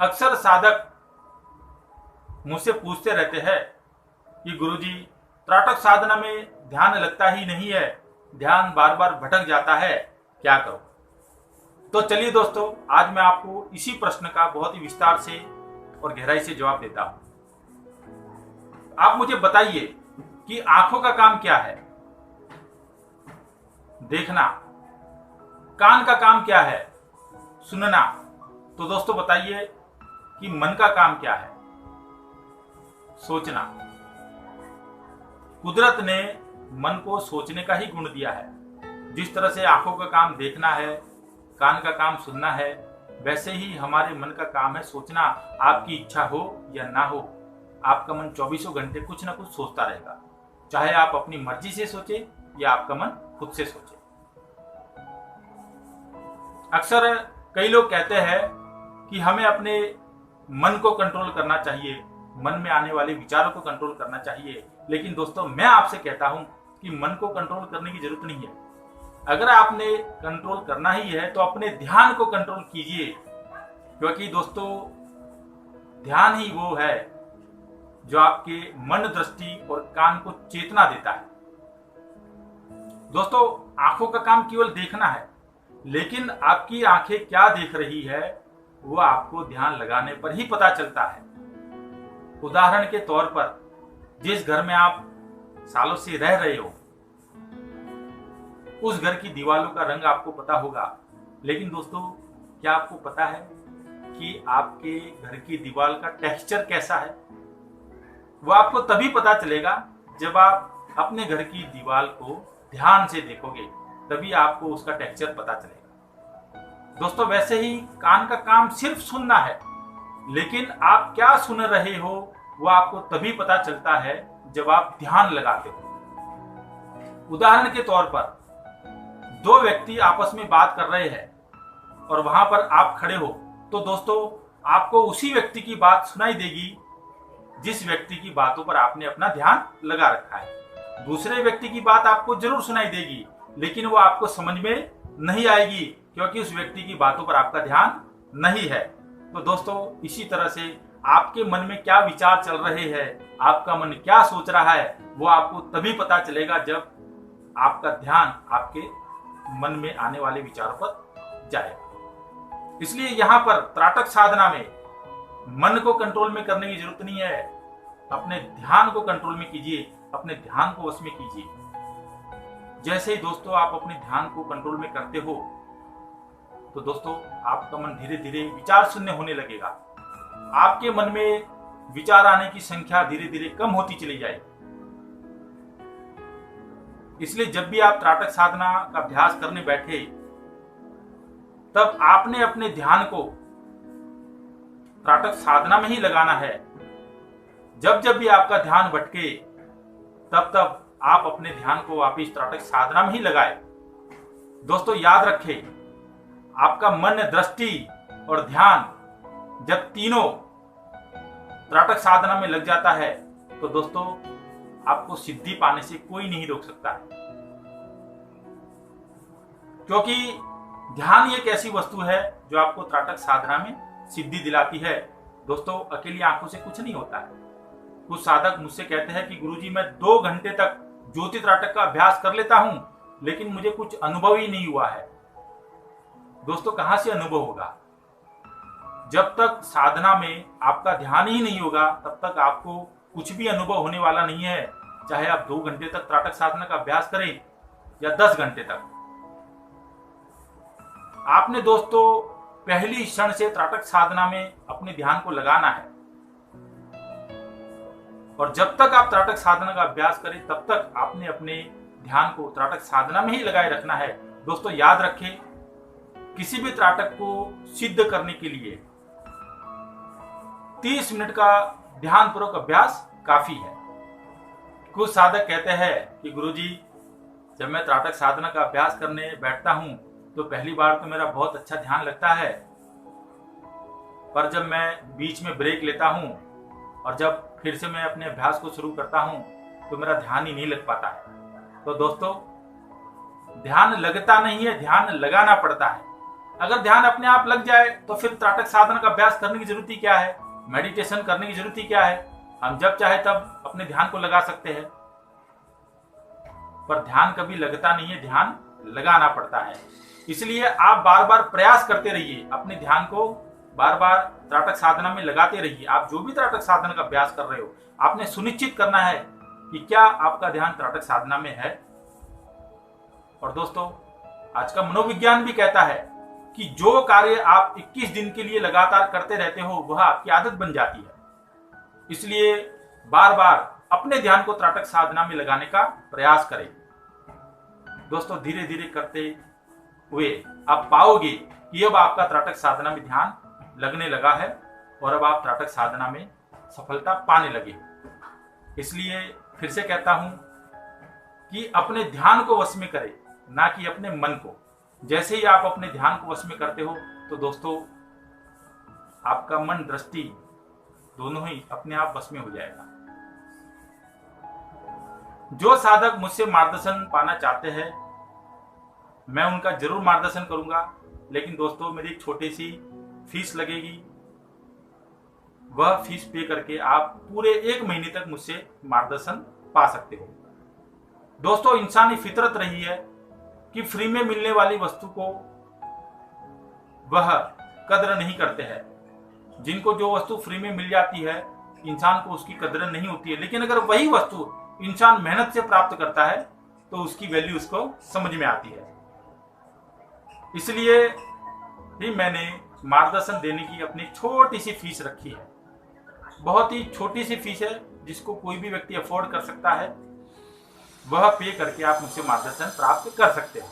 अक्सर साधक मुझसे पूछते रहते हैं कि गुरुजी, त्राटक साधना में ध्यान लगता ही नहीं है, ध्यान बार बार भटक जाता है, क्या करूं? तो चलिए दोस्तों, आज मैं आपको इसी प्रश्न का बहुत ही विस्तार से और गहराई से जवाब देता हूं। आप मुझे बताइए कि आंखों का काम क्या है? देखना। कान का काम क्या है? सुनना। तो दोस्तों बताइए कि मन का काम क्या है? सोचना। कुदरत ने मन को सोचने का ही गुण दिया है। जिस तरह से आंखों का काम देखना है, कान का काम सुनना है, वैसे ही हमारे मन का काम है सोचना। आपकी इच्छा हो या ना हो, आपका मन 24 घंटे कुछ ना कुछ सोचता रहेगा। चाहे आप अपनी मर्जी से सोचे या आपका मन खुद से सोचे। अक्सर कई लोग कहते हैं कि हमें अपने मन को कंट्रोल करना चाहिए, मन में आने वाले विचारों को कंट्रोल करना चाहिए। लेकिन दोस्तों, मैं आपसे कहता हूं कि मन को कंट्रोल करने की जरूरत नहीं है। अगर आपने कंट्रोल करना ही है तो अपने ध्यान को कंट्रोल कीजिए, क्योंकि दोस्तों ध्यान ही वो है जो आपके मन, दृष्टि और कान को चेतना देता है। दोस्तों, आंखों का काम केवल देखना है, लेकिन आपकी आंखें क्या देख रही है वो आपको ध्यान लगाने पर ही पता चलता है। उदाहरण के तौर पर, जिस घर में आप सालों से रह रहे हो, उस घर की दीवारों का रंग आपको पता होगा, लेकिन दोस्तों क्या आपको पता है कि आपके घर की दीवार का टेक्सचर कैसा है? वो आपको तभी पता चलेगा जब आप अपने घर की दीवार को ध्यान से देखोगे, तभी आपको उसका टेक्सचर पता चलेगा। दोस्तों वैसे ही कान का काम सिर्फ सुनना है, लेकिन आप क्या सुन रहे हो वो आपको तभी पता चलता है जब आप ध्यान लगाते हो। उदाहरण के तौर पर, दो व्यक्ति आपस में बात कर रहे हैं और वहां पर आप खड़े हो, तो दोस्तों आपको उसी व्यक्ति की बात सुनाई देगी जिस व्यक्ति की बातों पर आपने अपना ध्यान लगा रखा है। दूसरे व्यक्ति की बात आपको जरूर सुनाई देगी, लेकिन वो आपको समझ में नहीं आएगी, क्योंकि उस व्यक्ति की बातों पर आपका ध्यान नहीं है। तो दोस्तों इसी तरह से आपके मन में क्या विचार चल रहे हैं, आपका मन क्या सोच रहा है, वो आपको तभी पता चलेगा जब आपका ध्यान आपके मन में आने वाले विचारों पर जाएगा। इसलिए यहाँ पर त्राटक साधना में मन को कंट्रोल में करने की जरूरत नहीं है। अपने ध्यान को कंट्रोल में कीजिए, अपने ध्यान को वश में कीजिए। जैसे ही दोस्तों आप अपने ध्यान को कंट्रोल में करते हो, तो दोस्तों आपका मन धीरे धीरे विचार शून्य होने लगेगा। आपके मन में विचार आने की संख्या धीरे धीरे कम होती चली जाएगी। इसलिए जब भी आप त्राटक साधना का अभ्यास करने बैठे, तब आपने अपने ध्यान को त्राटक साधना में ही लगाना है। जब जब भी आपका ध्यान भटके, तब तब आप अपने ध्यान को वापिस त्राटक साधना में ही लगाए। दोस्तों याद रखें, आपका मन, दृष्टि और ध्यान जब तीनों त्राटक साधना में लग जाता है, तो दोस्तों आपको सिद्धि पाने से कोई नहीं रोक सकता है। क्योंकि ध्यान एक ऐसी वस्तु है जो आपको त्राटक साधना में सिद्धि दिलाती है। दोस्तों अकेली आंखों से कुछ नहीं होता है। कुछ साधक मुझसे कहते हैं कि गुरुजी, मैं 2 घंटे तक ज्योति त्राटक का अभ्यास कर लेता हूं, लेकिन मुझे कुछ अनुभव ही नहीं हुआ है। दोस्तों कहां से अनुभव होगा? जब तक साधना में आपका ध्यान ही नहीं होगा, तब तक आपको कुछ भी अनुभव होने वाला नहीं है। चाहे आप 2 घंटे तक त्राटक साधना का अभ्यास करें या 10 घंटे तक। आपने दोस्तों पहली क्षण से त्राटक साधना में अपने ध्यान को लगाना है, और जब तक आप त्राटक साधना का अभ्यास करें, तब तक आपने अपने ध्यान को त्राटक साधना में ही लगाए रखना है। दोस्तों याद रखें, किसी भी त्राटक को सिद्ध करने के लिए 30 मिनट का ध्यानपूर्वक अभ्यास काफी है। कुछ साधक कहते हैं कि गुरुजी, जब मैं त्राटक साधना का अभ्यास करने बैठता हूं तो पहली बार तो मेरा बहुत अच्छा ध्यान लगता है, पर जब मैं बीच में ब्रेक लेता हूं और जब फिर से मैं अपने अभ्यास को शुरू करता हूं तो मेरा ध्यान ही नहीं लग पाता है। तो दोस्तों ध्यान लगता नहीं है, ध्यान लगाना पड़ता है। अगर ध्यान अपने आप लग जाए तो फिर त्राटक साधना का अभ्यास करने की जरूरत ही क्या है, मेडिटेशन करने की जरूरत ही क्या है। हम जब चाहे तब अपने ध्यान को लगा सकते हैं। पर ध्यान कभी लगता नहीं है, ध्यान लगाना पड़ता है। इसलिए आप बार बार प्रयास करते रहिए, अपने ध्यान को बार बार त्राटक साधना में लगाते रहिए। आप जो भी त्राटक साधना का अभ्यास कर रहे हो, आपने सुनिश्चित करना है कि क्या आपका ध्यान त्राटक साधना में है। और दोस्तों, आज का मनोविज्ञान भी कहता है कि जो कार्य आप 21 दिन के लिए लगातार करते रहते हो वह आपकी आदत बन जाती है। इसलिए बार बार अपने ध्यान को त्राटक साधना में लगाने का प्रयास करें। दोस्तों, धीरे धीरे करते हुए आप पाओगे कि अब आपका त्राटक साधना में ध्यान लगने लगा है और अब आप त्राटक साधना में सफलता पाने लगे। इसलिए फिर से कहता हूं कि अपने ध्यान को वश में करें, ना कि अपने मन को। जैसे ही आप अपने ध्यान को वश में करते हो तो दोस्तों, आपका मन दृष्टि दोनों ही अपने आप वश में हो जाएगा। जो साधक मुझसे मार्गदर्शन पाना चाहते हैं, मैं उनका जरूर मार्गदर्शन करूंगा। लेकिन दोस्तों, मेरी एक छोटी सी फीस लगेगी। वह फीस पे करके आप पूरे 1 महीने तक मुझसे मार्गदर्शन पा सकते हो। दोस्तों, इंसानी फितरत रही है कि फ्री में मिलने वाली वस्तु को वह कद्र नहीं करते हैं। जिनको जो वस्तु फ्री में मिल जाती है, इंसान को उसकी कद्र नहीं होती है। लेकिन अगर वही वस्तु इंसान मेहनत से प्राप्त करता है तो उसकी वैल्यू उसको समझ में आती है। इसलिए ही मैंने मार्गदर्शन देने की अपनी छोटी सी फीस रखी है। बहुत ही छोटी सी फीस है जिसको कोई भी व्यक्ति अफोर्ड कर सकता है। वह पे करके आप मुझसे मार्गदर्शन प्राप्त कर सकते हैं।